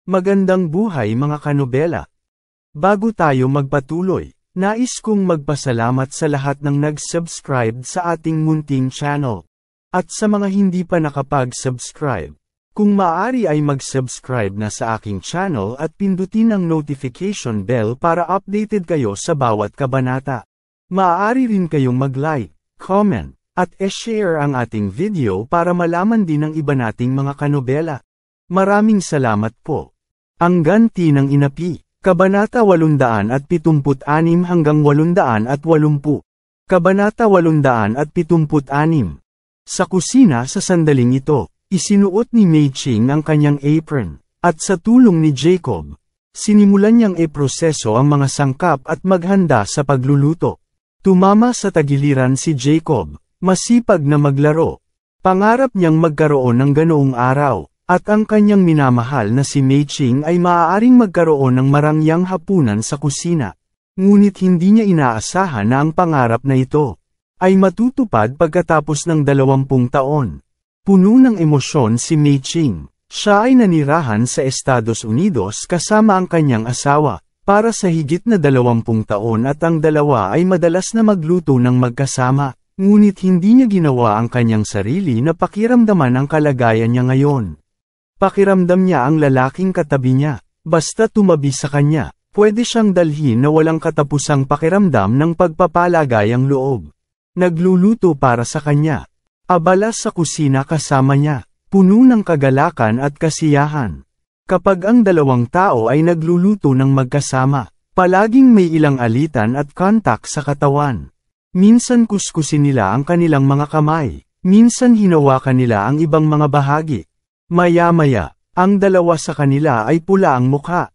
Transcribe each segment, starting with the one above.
Magandang buhay mga kanobela. Bago tayo magpatuloy, nais kong magpasalamat sa lahat ng nag-subscribe sa ating munting channel. At sa mga hindi pa nakapag-subscribe, kung maaari ay mag-subscribe na sa aking channel at pindutin ang notification bell para updated kayo sa bawat kabanata. Maaari rin kayong mag-like, comment, at e-share ang ating video para malaman din ng iba nating mga kanobela. Maraming salamat po. Ang ganti ng inapi, Kabanata 876 hanggang 880. Kabanata 876. Sa kusina sa sandaling ito, isinuot ni Mei Ching ang kanyang apron, at sa tulong ni Jacob, sinimulan niyang e-proseso ang mga sangkap at maghanda sa pagluluto. Tumama sa tagiliran si Jacob, masipag na maglaro. Pangarap niyang magkaroon ng ganoong araw. At ang kanyang minamahal na si Mei Ching ay maaaring magkaroon ng marangyang hapunan sa kusina. Ngunit hindi niya inaasahan na ang pangarap na ito ay matutupad pagkatapos ng 20 taon. Puno ng emosyon si Mei Ching. Siya ay nanirahan sa Estados Unidos kasama ang kanyang asawa para sa higit na 20 taon at ang dalawa ay madalas na magluto ng magkasama. Ngunit hindi niya ginawa ang kanyang sarili na pakiramdaman ang kalagayan niya ngayon. Pakiramdam niya ang lalaking katabi niya, basta tumabi sa kanya, pwede siyang dalhin na walang katapusang pakiramdam ng pagpapalagayang loob. Nagluluto para sa kanya. Abala sa kusina kasama niya, puno ng kagalakan at kasiyahan. Kapag ang dalawang tao ay nagluluto ng magkasama, palaging may ilang alitan at kontak sa katawan. Minsan kuskusin nila ang kanilang mga kamay, minsan hinawakan nila ang ibang mga bahagi. Maya-maya, ang dalawa sa kanila ay pula ang mukha.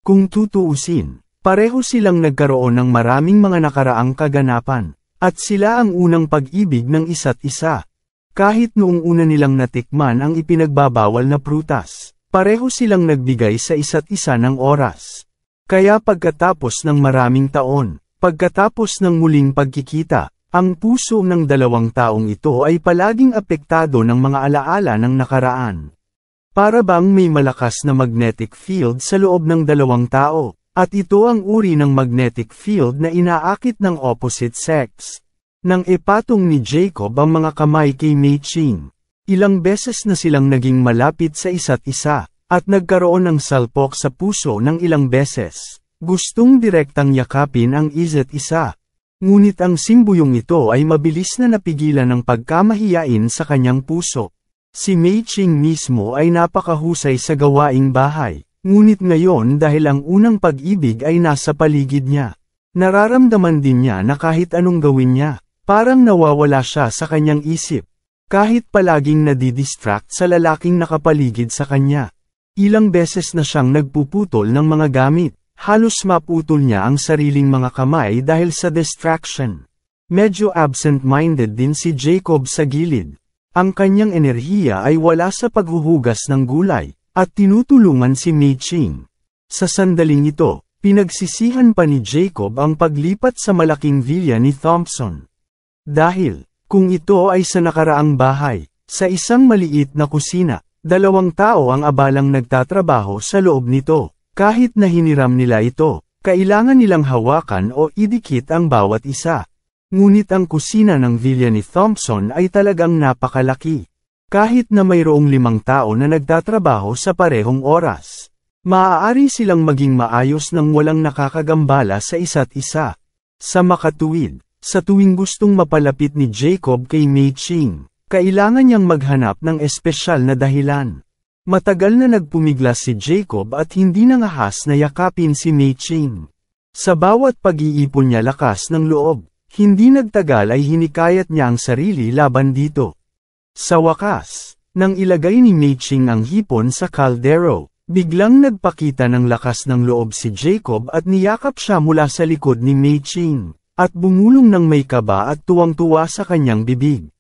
Kung tutuusin, pareho silang nagkaroon ng maraming mga nakaraang kaganapan, at sila ang unang pag-ibig ng isa't isa. Kahit noong una nilang natikman ang ipinagbabawal na prutas, pareho silang nagbigay sa isa't isa ng oras. Kaya pagkatapos ng maraming taon, pagkatapos ng muling pagkikita, ang puso ng dalawang taong ito ay palaging apektado ng mga alaala ng nakaraan. Para bang may malakas na magnetic field sa loob ng dalawang tao, at ito ang uri ng magnetic field na inaakit ng opposite sex. Nang ipatong ni Jacob ang mga kamay kay Mei Ching, ilang beses na silang naging malapit sa isa't isa, at nagkaroon ng salpok sa puso ng ilang beses. Gustong direktang yakapin ang isa't isa. Ngunit ang simbuyong ito ay mabilis na napigilan ng pagkamahiyain sa kanyang puso. Si Mei Ching mismo ay napakahusay sa gawaing bahay, ngunit ngayon dahil ang unang pag-ibig ay nasa paligid niya, nararamdaman din niya na kahit anong gawin niya, parang nawawala siya sa kanyang isip. Kahit palaging nadidistract sa lalaking nakapaligid sa kanya. Ilang beses na siyang nagpuputol ng mga gamit. Halos maputol niya ang sariling mga kamay dahil sa distraction. Medyo absent-minded din si Jacob sa gilid. Ang kanyang enerhiya ay wala sa paghuhugas ng gulay, at tinutulungan si Mei Ching. Sa sandaling ito, pinagsisihan pa ni Jacob ang paglipat sa malaking villa ni Thompson. Dahil, kung ito ay sa nakaraang bahay, sa isang maliit na kusina, dalawang tao ang abalang nagtatrabaho sa loob nito. Kahit na hiniram nila ito, kailangan nilang hawakan o idikit ang bawat isa. Ngunit ang kusina ng villa ni Thompson ay talagang napakalaki. Kahit na mayroong 5 tao na nagtatrabaho sa parehong oras, maaari silang maging maayos nang walang nakakagambala sa isa't isa. Sa makatuwid, sa tuwing gustong mapalapit ni Jacob kay Mei Ching, kailangan niyang maghanap ng espesyal na dahilan. Matagal na nagpumiglas si Jacob at hindi nangahas na yakapin si Mei Ching. Sa bawat pag-iipon niya lakas ng loob, hindi nagtagal ay hinikayat niya ang sarili laban dito. Sa wakas, nang ilagay ni Mei Ching ang hipon sa kaldero, biglang nagpakita ng lakas ng loob si Jacob at niyakap siya mula sa likod ni Mei Ching, at bumulong ng may kaba at tuwang-tuwa sa kanyang bibig.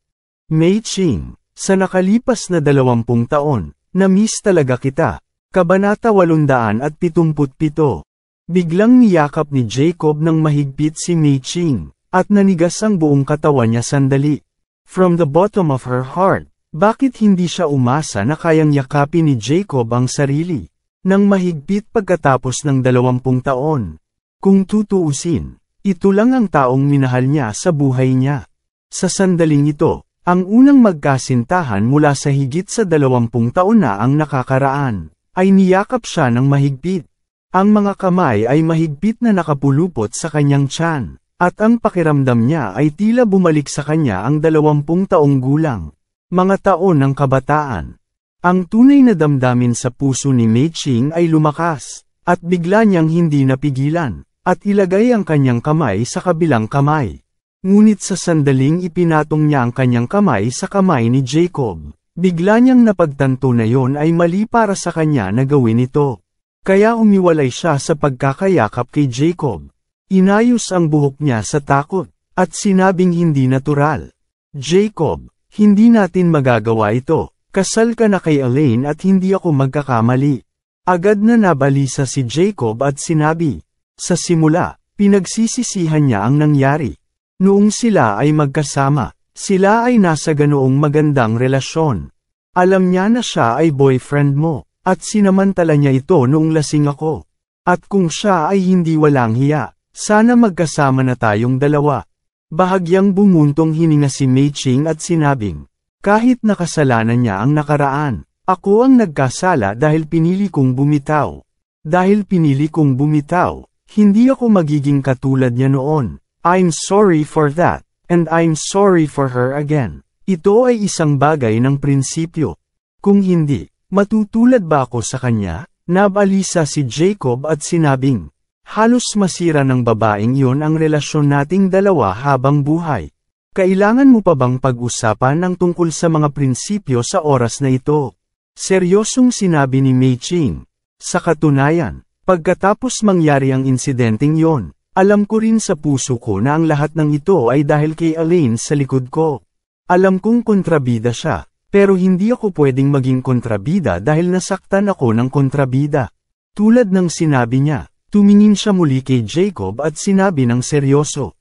Mei Ching, sa nakalipas na 20 taon, na-miss talaga kita. Kabanata 877. Biglang niyakap ni Jacob ng mahigpit si Mei Ching, at nanigas ang buong katawan niya sandali. From the bottom of her heart, bakit hindi siya umasa na kayang yakapin ni Jacob ang sarili? Nang mahigpit pagkatapos ng 20 taon. Kung tutuusin, ito lang ang taong minahal niya sa buhay niya. Sa sandaling ito, ang unang magkasintahan mula sa higit sa 20 taon na ang nakakaraan, ay niyakap siya ng mahigpit. Ang mga kamay ay mahigpit na nakapulupot sa kanyang tiyan, at ang pakiramdam niya ay tila bumalik sa kanya ang 20 taong gulang. Mga taon ng kabataan. Ang tunay na damdamin sa puso ni Mei Ching ay lumakas, at bigla niyang hindi napigilan, at ilagay ang kanyang kamay sa kabilang kamay. Ngunit sa sandaling ipinatong niya ang kanyang kamay sa kamay ni Jacob, bigla niyang napagtanto na yon ay mali para sa kanya na gawin ito. Kaya umiwalay siya sa pagkakayakap kay Jacob. Inayos ang buhok niya sa takot, at sinabing hindi natural. Jacob, hindi natin magagawa ito. Kasal ka na kay Elaine at hindi ako magkakamali. Agad na nabalisa si Jacob at sinabi. Sa simula, pinagsisisihan niya ang nangyari. Noong sila ay magkasama, sila ay nasa ganoong magandang relasyon. Alam niya na siya ay boyfriend mo, at sinamantala niya ito noong lasing ako. At kung siya ay hindi walang hiya, sana magkasama na tayong dalawa. Bahagyang bumuntong hininga si Mei Ching at sinabing, kahit nakasalanan niya ang nakaraan, ako ang nagkasala dahil pinili kong bumitaw. Dahil pinili kong bumitaw, hindi ako magiging katulad niya noon. I'm sorry for that, and I'm sorry for her again. Ito ay isang bagay ng prinsipyo. Kung hindi, matutulad ba ako sa kanya? Nabalisa si Jacob at sinabing, halos masira ng babaeng iyon ang relasyon nating dalawa habang buhay. Kailangan mo pa bang pag-usapan ng tungkol sa mga prinsipyo sa oras na ito? Seryosong sinabi ni Mei Ching. Sa katunayan, pagkatapos mangyari ang insidenteng yon, alam ko rin sa puso ko na ang lahat ng ito ay dahil kay Elaine sa likod ko. Alam kong kontrabida siya, pero hindi ako pwedeng maging kontrabida dahil nasaktan ako ng kontrabida. Tulad ng sinabi niya, tumingin siya muli kay Jacob at sinabi ng seryoso.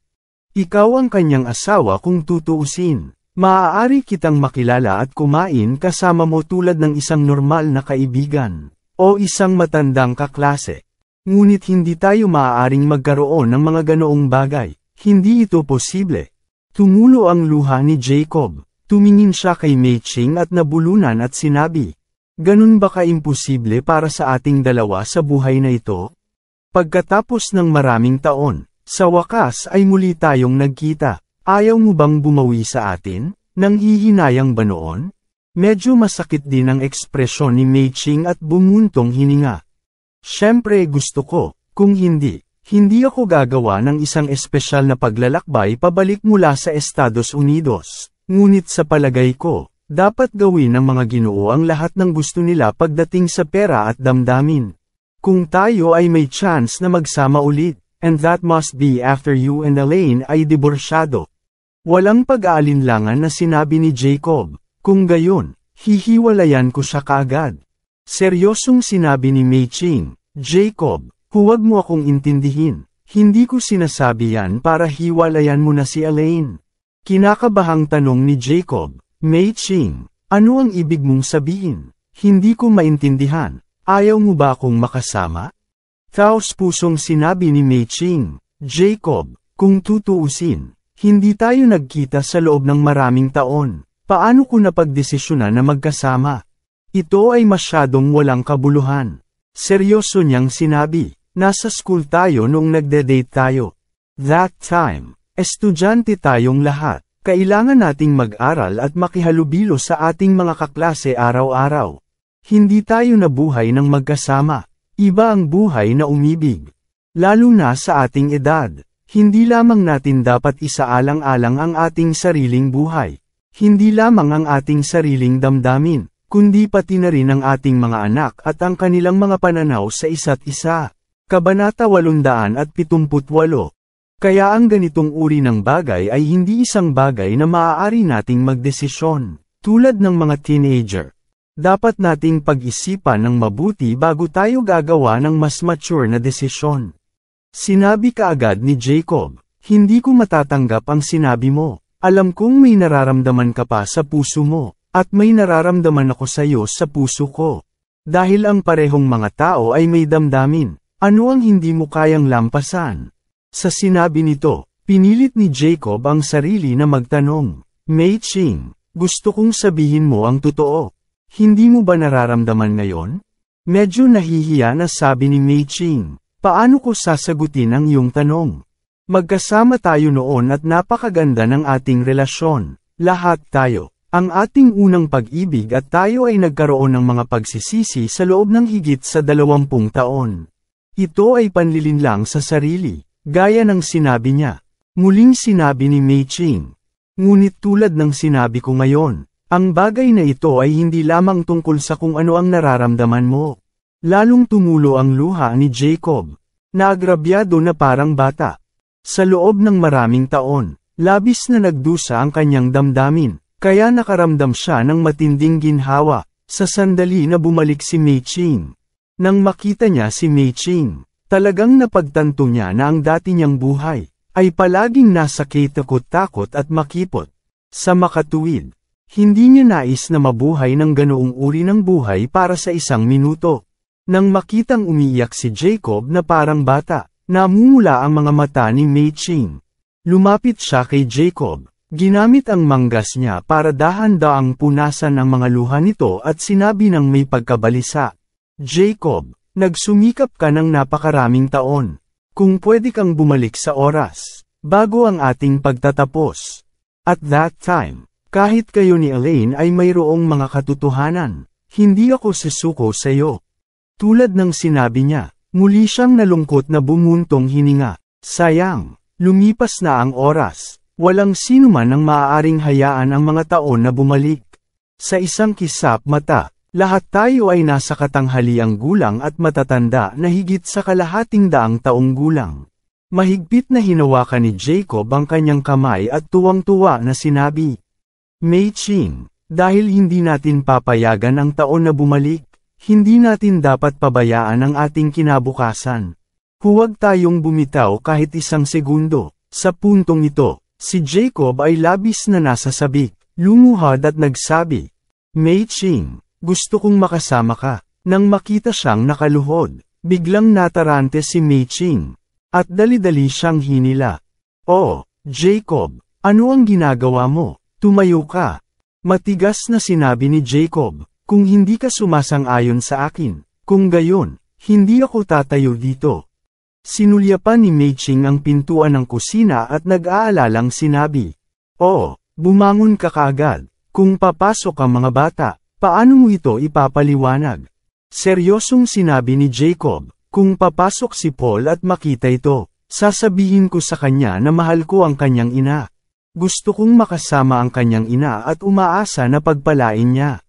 Ikaw ang kanyang asawa kung tutuusin. Maaari kitang makilala at kumain kasama mo tulad ng isang normal na kaibigan, o isang matandang kaklase. Ngunit hindi tayo maaaring magkaroon ng mga ganoong bagay. Hindi ito posible. Tumulo ang luha ni Jacob. Tumingin siya kay Mei Ching at nabulunan at sinabi, ganun ba ka-imposible para sa ating dalawa sa buhay na ito? Pagkatapos ng maraming taon, sa wakas ay muli tayong nagkita. Ayaw mo bang bumawi sa atin? Nanghihinayang ba noon? Medyo masakit din ang ekspresyon ni Mei Ching at bumuntong hininga. Siyempre gusto ko, kung hindi ako gagawa ng isang espesyal na paglalakbay pabalik mula sa Estados Unidos. Ngunit sa palagay ko, dapat gawin ng mga Ginoo ang lahat ng gusto nila pagdating sa pera at damdamin. Kung tayo ay may chance na magsama ulit. And that must be after you and Elaine ay diborsyado. Walang pag-aalinlangan na sinabi ni Jacob. Kung gayon, hihiwalayan ko siya kaagad. Seryosong sinabi ni Mei Ching, Jacob, huwag mo akong intindihin. Hindi ko sinasabi yan para hiwalayan mo na si Elaine. Kinakabahang tanong ni Jacob, Mei Ching, ano ang ibig mong sabihin? Hindi ko maintindihan. Ayaw mo ba akong makasama? Taos-pusong sinabi ni Mei Ching, Jacob, kung tutuusin, hindi tayo nagkita sa loob ng maraming taon. Paano ko napagdesisyonan na magkasama? Ito ay masyadong walang kabuluhan. Seryoso niyang sinabi, nasa school tayo noong nagde-date tayo. That time, estudyante tayong lahat. Kailangan nating mag-aral at makihalubilo sa ating mga kaklase araw-araw. Hindi tayo nabuhay ng magkasama. Iba ang buhay na umibig. Lalo na sa ating edad. Hindi lamang natin dapat isaalang-alang ang ating sariling buhay. Hindi lamang ang ating sariling damdamin, kundi pati na rin ang ating mga anak at ang kanilang mga pananaw sa isa't isa. Kabanata 878. Kaya ang ganitong uri ng bagay ay hindi isang bagay na maaari nating magdesisyon. Tulad ng mga teenager. Dapat nating pag-isipan ng mabuti bago tayo gagawa ng mas mature na desisyon. Sinabi kaagad ni Jacob, hindi ko matatanggap ang sinabi mo. Alam kong may nararamdaman ka pa sa puso mo, at may nararamdaman ako sa iyo sa puso ko. Dahil ang parehong mga tao ay may damdamin, ano ang hindi mo kayang lampasan? Sa sinabi nito, pinilit ni Jacob ang sarili na magtanong, Mei Ching, gusto kong sabihin mo ang totoo. Hindi mo ba nararamdaman ngayon? Medyo nahihiya na sabi ni Mei Ching, paano ko sasagutin ang iyong tanong? Magkasama tayo noon at napakaganda ng ating relasyon. Lahat tayo. Ang ating unang pag-ibig at tayo ay nagkaroon ng mga pagsisisi sa loob ng higit sa 20 taon. Ito ay panlilinlang sa sarili, gaya ng sinabi niya. Muling sinabi ni Mei Ching. Ngunit tulad ng sinabi ko ngayon, ang bagay na ito ay hindi lamang tungkol sa kung ano ang nararamdaman mo. Lalong tumulo ang luha ni Jacob. Naagrabyado na parang bata. Sa loob ng maraming taon, labis na nagdusa ang kanyang damdamin, kaya nakaramdam siya ng matinding ginhawa, sa sandali na bumalik si Mei Ching. Nang makita niya si Mei Ching, talagang napagtanto niya na ang dati niyang buhay, ay palaging nasa takot at makipot. Sa makatuwid, hindi niya nais na mabuhay ng ganoong uri ng buhay para sa isang minuto. Nang makitang umiiyak si Jacob na parang bata, namumula ang mga mata ni Mei Ching. Lumapit siya kay Jacob, ginamit ang manggas niya para dahan-daang punasan ang mga luha nito at sinabi ng may pagkabalisa. Jacob, nagsumikap ka ng napakaraming taon. Kung pwede kang bumalik sa oras, bago ang ating pagtatapos. At that time, kahit kayo ni Elaine ay mayroong mga katotohanan, hindi ako susuko sa iyo. Tulad ng sinabi niya, muli siyang nalungkot na bumuntong hininga. Sayang, lumipas na ang oras, walang sinuman ang maaaring hayaan ang mga taon na bumalik. Sa isang kisap mata, lahat tayo ay nasa katanghaliang gulang at matatanda na higit sa kalahating daang taong gulang. Mahigpit na hinawakan ni Jacob ang kanyang kamay at tuwang-tuwa na sinabi, Mei Ching, dahil hindi natin papayagan ang taon na bumalik, hindi natin dapat pabayaan ang ating kinabukasan. Huwag tayong bumitaw kahit isang segundo. Sa puntong ito, si Jacob ay labis na nasasabik, lumuhad at nagsabi, Mei Ching, gusto kong makasama ka. Nang makita siyang nakaluhod, biglang natarante si Mei Ching. At dali-dali siyang hinila. Oh, Jacob, ano ang ginagawa mo? Tumayo ka. Matigas na sinabi ni Jacob, kung hindi ka sumasang-ayon sa akin, kung gayon, hindi ako tatayo dito. Sinulyapan ni Mei Ching ang pintuan ng kusina at nag-aalalang sinabi, Oh, bumangon ka kaagad. Kung papasok ang mga bata, paano mo ito ipapaliwanag? Seryosong sinabi ni Jacob, kung papasok si Paul at makita ito, sasabihin ko sa kanya na mahal ko ang kanyang ina. Gusto kong makasama ang kanyang ina at umaasa na pagpalain niya.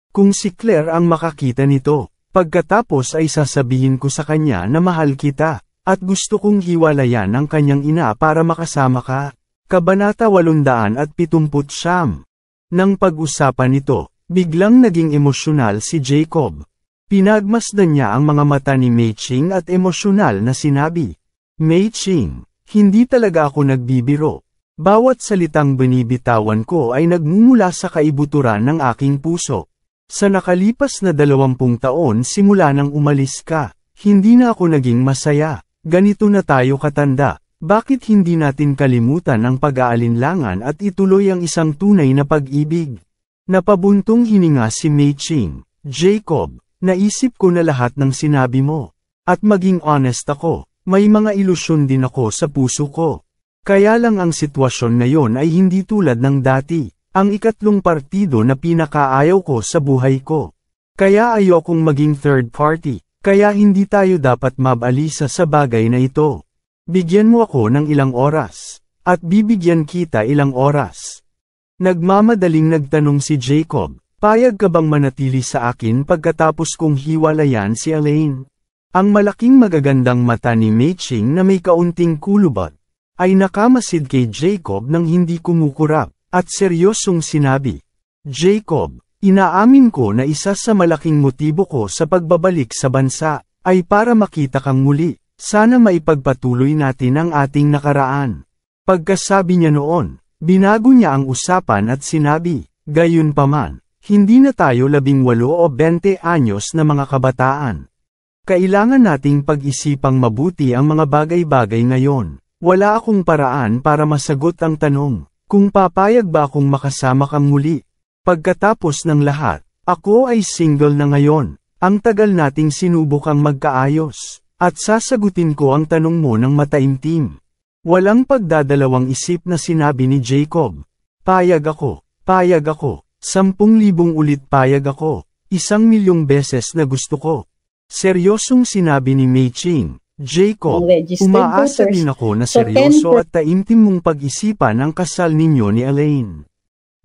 Kung si Claire ang makakita nito, pagkatapos ay sasabihin ko sa kanya na mahal kita, at gusto kong hiwalayan ang kanyang ina para makasama ka. Kabanata 879. Nang pag-usapan ito, biglang naging emosyonal si Jacob. Pinagmasdan niya ang mga mata ni Mei Ching at emosyonal na sinabi, Mei Ching, hindi talaga ako nagbibiro. Bawat salitang binibitawan ko ay nagmumula sa kaibuturan ng aking puso. Sa nakalipas na 20 taon simula nang umalis ka, hindi na ako naging masaya. Ganito na tayo katanda, bakit hindi natin kalimutan ang pag-aalinlangan at ituloy ang isang tunay na pag-ibig? Napabuntong hininga si Mei Ching. Jacob, naisip ko na lahat ng sinabi mo. At maging honest ako, may mga ilusyon din ako sa puso ko. Kaya lang ang sitwasyon ngayon ay hindi tulad ng dati, ang ikatlong partido na pinakaayaw ko sa buhay ko. Kaya ayokong maging third party, kaya hindi tayo dapat mabalisa sa bagay na ito. Bigyan mo ako ng ilang oras, at bibigyan kita ilang oras. Nagmamadaling nagtanong si Jacob, payag ka bang manatili sa akin pagkatapos kong hiwalayan si Elaine? Ang malaking magagandang mata ni Mei Ching na may kaunting kulubot, ay nakamasid kay Jacob nang hindi kumukurap, at seryosong sinabi, Jacob, inaamin ko na isa sa malaking motibo ko sa pagbabalik sa bansa, ay para makita kang muli, sana maipagpatuloy natin ang ating nakaraan. Pagkasabi niya noon, binago niya ang usapan at sinabi, gayunpaman, Hindi na tayo 18 o 20 anyos na mga kabataan. Kailangan nating pag-isipang mabuti ang mga bagay-bagay ngayon. Wala akong paraan para masagot ang tanong, kung papayag ba akong makasama kang muli. Pagkatapos ng lahat, ako ay single na ngayon. Ang tagal nating sinubukang magkaayos, at sasagutin ko ang tanong mo ng mataimtim. Walang pagdadalawang isip na sinabi ni Jacob. Payag ako, 10,000 ulit payag ako, 1,000,000 beses na gusto ko. Seryosong sinabi ni Mei Ching. Jacob, umaasa din ako na seryoso at taimtim mong pag-isipan ang kasal ninyo ni Elaine.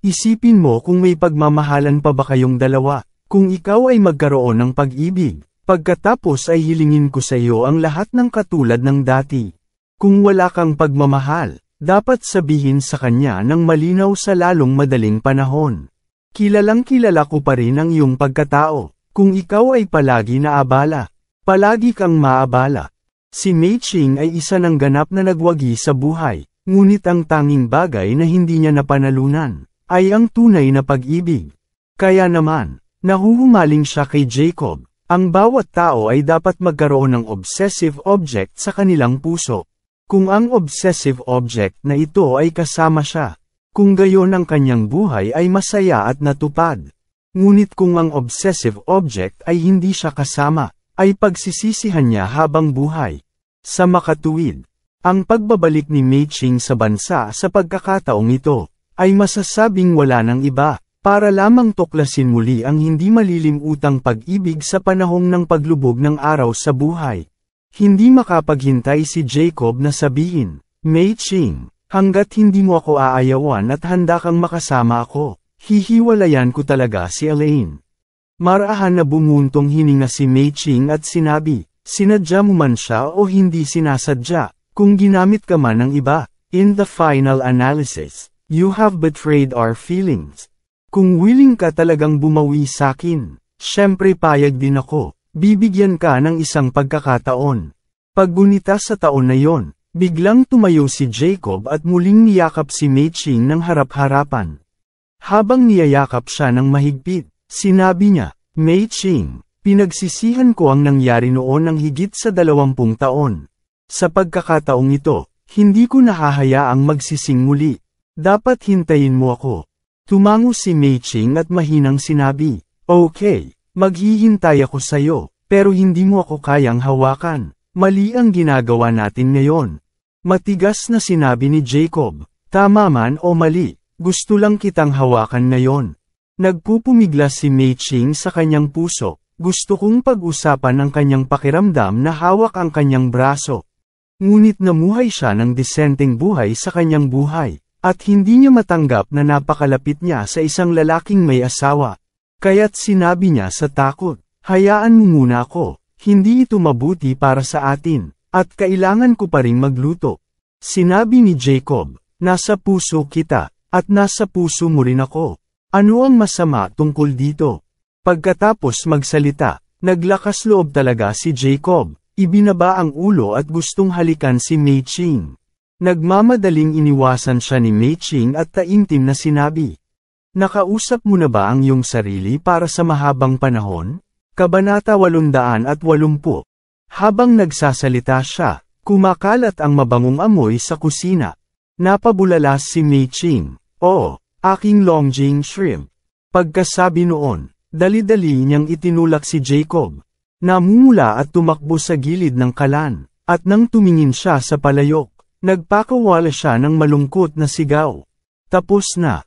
Isipin mo kung may pagmamahalan pa ba kayong dalawa, kung ikaw ay magkaroon ng pag-ibig, pagkatapos ay hilingin ko sa iyo ang lahat ng katulad ng dati. Kung wala kang pagmamahal, dapat sabihin sa kanya ng malinaw sa lalong madaling panahon. Kilalang kilala ko pa rin ang iyong pagkatao, kung ikaw ay palagi naabala, palagi kang maabala. Si Mei Ching ay isa ng ganap na nagwagi sa buhay, ngunit ang tanging bagay na hindi niya napanalunan, ay ang tunay na pag-ibig. Kaya naman, nahuhumaling siya kay Jacob, ang bawat tao ay dapat magkaroon ng obsessive object sa kanilang puso. Kung ang obsessive object na ito ay kasama siya, kung gayon ang kanyang buhay ay masaya at natupad. Ngunit kung ang obsessive object ay hindi siya kasama, ay pagsisisihan niya habang buhay. Sa makatuwid, ang pagbabalik ni Mei Ching sa bansa sa pagkakataong ito, ay masasabing wala ng iba, para lamang tuklasin muli ang hindi malilimutang pag-ibig sa panahong ng paglubog ng araw sa buhay. Hindi makapaghintay si Jacob na sabihin, Mei Ching, hanggat hindi mo ako aayawan at handa kang makasama ako, hihiwalayan ko talaga si Elaine. Marahan na bumuntong hininga si Mei Ching at sinabi, sinadya mo man siya o hindi sinasadya, kung ginamit ka man ng iba, in the final analysis, you have betrayed our feelings. Kung willing ka talagang bumawi sakin, syempre payag din ako, bibigyan ka ng isang pagkakataon. Paggunita sa taon na yon, biglang tumayo si Jacob at muling niyakap si Mei Ching ng harap-harapan. Habang niyayakap siya ng mahigpit, sinabi niya, Mei Ching, pinagsisihan ko ang nangyari noon ng higit sa 20 taon. Sa pagkakataong ito, hindi ko nahahayaang magsising muli. Dapat hintayin mo ako. Tumango si Mei Ching at mahinang sinabi, okay, maghihintay ako sayo, pero hindi mo ako kayang hawakan. Mali ang ginagawa natin ngayon. Matigas na sinabi ni Jacob, tama man o mali, gusto lang kitang hawakan ngayon. Nagpupumiglas si Mei Ching sa kanyang puso, gusto kong pag-usapan ang kanyang pakiramdam na hawak ang kanyang braso. Ngunit namuhay siya ng disenteng buhay sa kanyang buhay, at hindi niya matanggap na napakalapit niya sa isang lalaking may asawa. Kaya't sinabi niya sa takot, hayaan mo muna ako, hindi ito mabuti para sa atin, at kailangan ko pa ring magluto. Sinabi ni Jacob, nasa puso kita, at nasa puso mo rin ako. Ano ang masama tungkol dito? Pagkatapos magsalita, naglakas loob talaga si Jacob, ibinaba ang ulo at gustong halikan si Mei Ching. Nagmamadaling iniwasan siya ni Mei Ching at taimtim na sinabi, nakausap mo na ba ang iyong sarili para sa mahabang panahon? Kabanata 880. Habang nagsasalita siya, kumakalat ang mabangong amoy sa kusina. Napabulalas si Mei Ching, oo. Aking Longjing shrimp. Pagkasabi noon, dali-dali niyang itinulak si Jacob. Namumula at tumakbo sa gilid ng kalan, at nang tumingin siya sa palayok, nagpakawala siya ng malungkot na sigaw. Tapos na,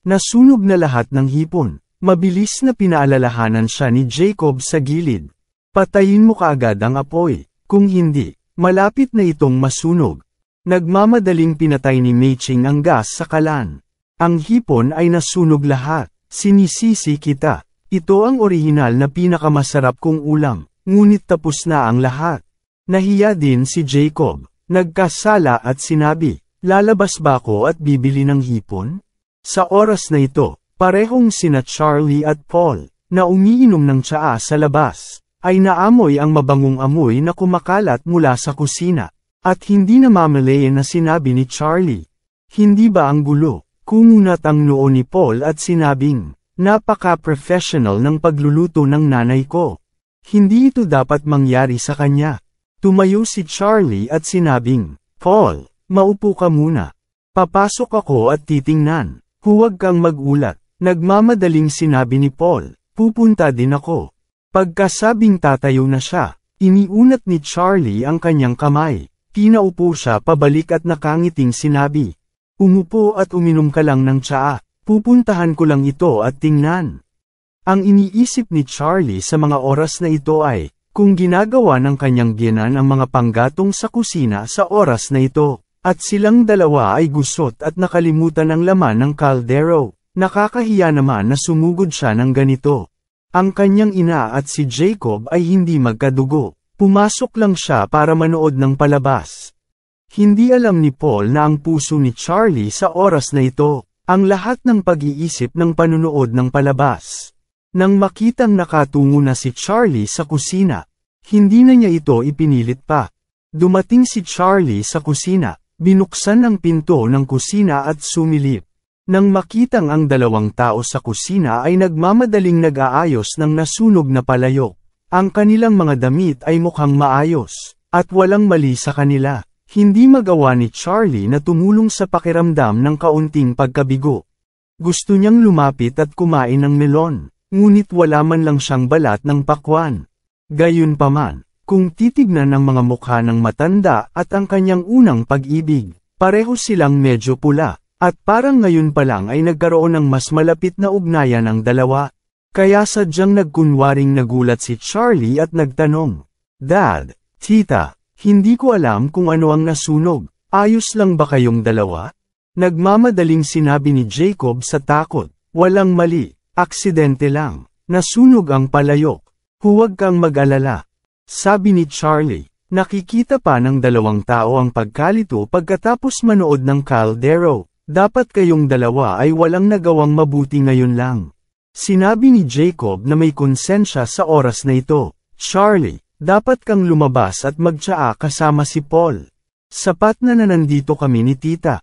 nasunog na lahat ng hipon. Mabilis na pinaalalahanan siya ni Jacob sa gilid. Patayin mo kaagad ang apoy, kung hindi, malapit na itong masunog. Nagmamadaling pinatay ni Mei Ching ang gas sa kalan. Ang hipon ay nasunog lahat, sinisisi kita. Ito ang orihinal na pinakamasarap kong ulam, ngunit tapos na ang lahat. Nahiya din si Jacob, nagkasala at sinabi, lalabas ba ako at bibili ng hipon? Sa oras na ito, parehong sina Charlie at Paul, na umiinom ng tsaa sa labas, ay naamoy ang mabangong amoy na kumakalat mula sa kusina, at hindi namamalayan na sinabi ni Charlie. Hindi ba ang gulo? Kumunat ang noo ni Paul at sinabing, Napaka-professional ng pagluluto ng nanay ko. Hindi ito dapat mangyari sa kanya. Tumayo si Charlie at sinabing, Paul, maupo ka muna. Papasok ako at titingnan. Huwag kang magulat. Nagmamadaling sinabi ni Paul, pupunta din ako. Pagkasabing tatayo na siya, iniunat ni Charlie ang kanyang kamay. Pinaupo siya pabalik at nakangiting sinabi, umupo at uminom ka lang ng tsaa. Pupuntahan ko lang ito at tingnan. Ang iniisip ni Charlie sa mga oras na ito ay, kung ginagawa ng kanyang biyenan ang mga panggatong sa kusina sa oras na ito, at silang dalawa ay gusot at nakalimutan ang laman ng kaldero. Nakakahiya naman na sumugod siya ng ganito. Ang kanyang ina at si Jacob ay hindi magkadugo. Pumasok lang siya para manood ng palabas. Hindi alam ni Paul na ang puso ni Charlie sa oras na ito, ang lahat ng pag-iisip ng panunood ng palabas. Nang makitang nakatungo na si Charlie sa kusina, hindi na niya ito ipinilit pa. Dumating si Charlie sa kusina, binuksan ang pinto ng kusina at sumilip. Nang makitang ang dalawang tao sa kusina ay nagmamadaling nag-aayos ng nasunog na palayok. Ang kanilang mga damit ay mukhang maayos, at walang mali sa kanila. Hindi magawa ni Charlie na tumulong sa pakiramdam ng kaunting pagkabigo. Gusto niyang lumapit at kumain ng melon, ngunit wala man lang siyang balat ng pakwan. Gayunpaman, kung titignan ang mga mukha ng matanda at ang kanyang unang pag-ibig, pareho silang medyo pula. At parang ngayon pa lang ay nagkaroon ng mas malapit na ugnayan ang dalawa. Kaya sadyang nagkunwaring nagulat si Charlie at nagtanong, Dad, Tita, hindi ko alam kung ano ang nasunog, ayos lang ba kayong dalawa? Nagmamadaling sinabi ni Jacob sa takot, walang mali, aksidente lang, nasunog ang palayok, huwag kang mag-alala. Sabi ni Charlie, nakikita pa ng dalawang tao ang pagkalito pagkatapos manood ng kaldero. Dapat kayong dalawa ay walang nagawang mabuti ngayon lang. Sinabi ni Jacob na may konsensya sa oras na ito. Charlie, dapat kang lumabas at magtsaa kasama si Paul. Sapat na nandito kami ni Tita.